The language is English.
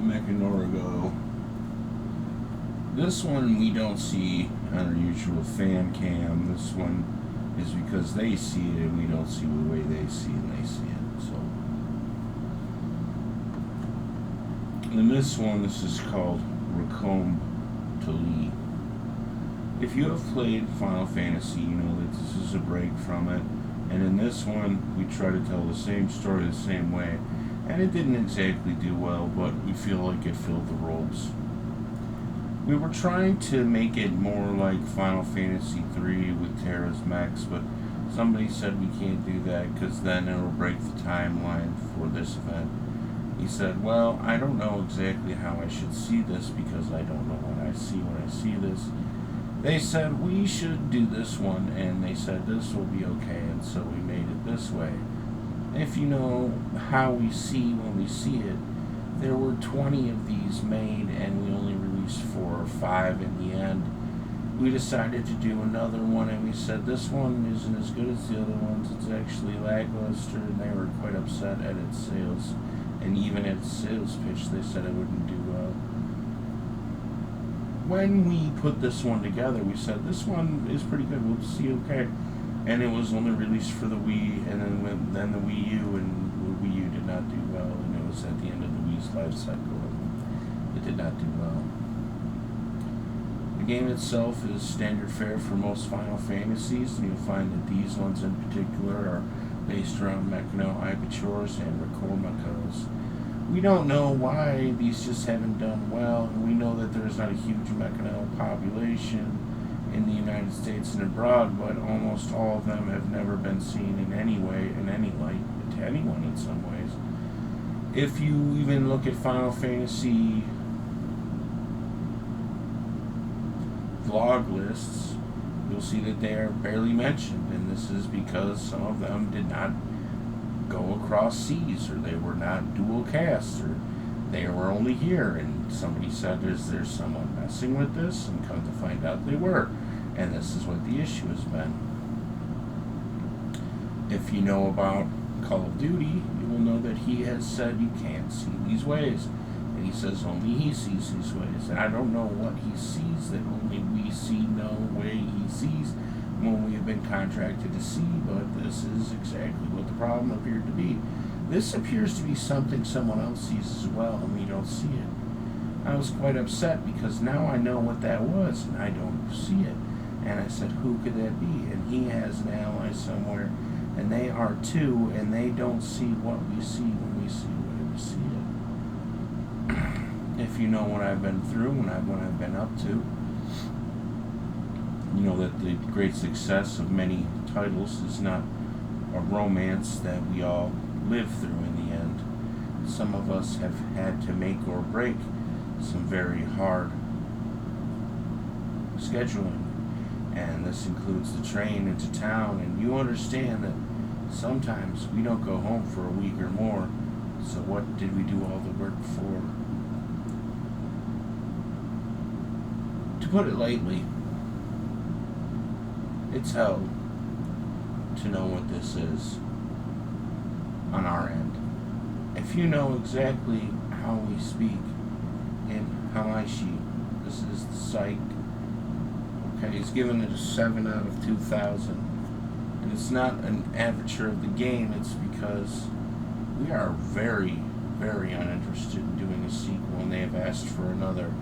Mechanorigo. This one we don't see on our usual fan cam. This one is because they see it and we don't see the way they see it and they see it. So, in this one, this is called Recombe Tali. If you have played Final Fantasy, you know that this is a break from it. And in this one, we try to tell the same story the same way. And it didn't exactly do well, but we feel like it filled the roles. We were trying to make it more like Final Fantasy III with Terra's mechs, but somebody said we can't do that because then it'll break the timeline for this event. He said, well, I don't know exactly how I should see this because I don't know what I see when I see this. They said we should do this one, and they said this will be okay, and so we made it this way. If you know how we see when we see it, there were 20 of these made, and we only released 4 or 5 in the end. We decided to do another one, and we said this one isn't as good as the other ones. It's actually lackluster, and they were quite upset at its sales. And even at its sales pitch, they said it wouldn't do well. When we put this one together, we said this one is pretty good. We'll see, okay. And it was only released for the Wii, and then the Wii U, and the Wii U did not do well, and it was at the end of the Wii's life cycle, and it did not do well. The game itself is standard fare for most Final Fantasies, and you'll find that these ones in particular are based around Mechano Ibachors and Rekormakos. We don't know why these just haven't done well, and we know that there is not a huge Mechano population in the United States and abroad, but almost all of them have never been seen in any way, in any light, to anyone in some ways. If you even look at Final Fantasy vlog lists, you'll see that they are barely mentioned, and this is because some of them did not go across seas, or they were not dual cast, or they were only here, and somebody said, is there someone messing with this? And come to find out they were. And this is what the issue has been. If you know about Call of Duty, you will know that he has said you can't see these ways. And he says only he sees these ways. And I don't know what he sees that only we see no way he sees when we have been contracted to see, but this is exactly what the problem appeared to be. This appears to be something someone else sees as well, and we don't see it. I was quite upset because now I know what that was, and I don't see it. And I said, who could that be? And he has an ally somewhere, and they are too, and they don't see what we see when we see what we see it. If you know what I've been through and what I've been up to, you know that the great success of many titles is not a romance that we all live through in the end. Some of us have had to make or break some very hard scheduling, and this includes the train into town, and you understand that sometimes we don't go home for a week or more, so what did we do all the work for? To put it lightly, it's hell to know what this is on our end. If you know exactly how we speak in Hamaishi, this is the psych. Okay, he's given it a 7 out of 2,000. And it's not an adventure of the game, it's because we are very, very uninterested in doing a sequel, and they have asked for another.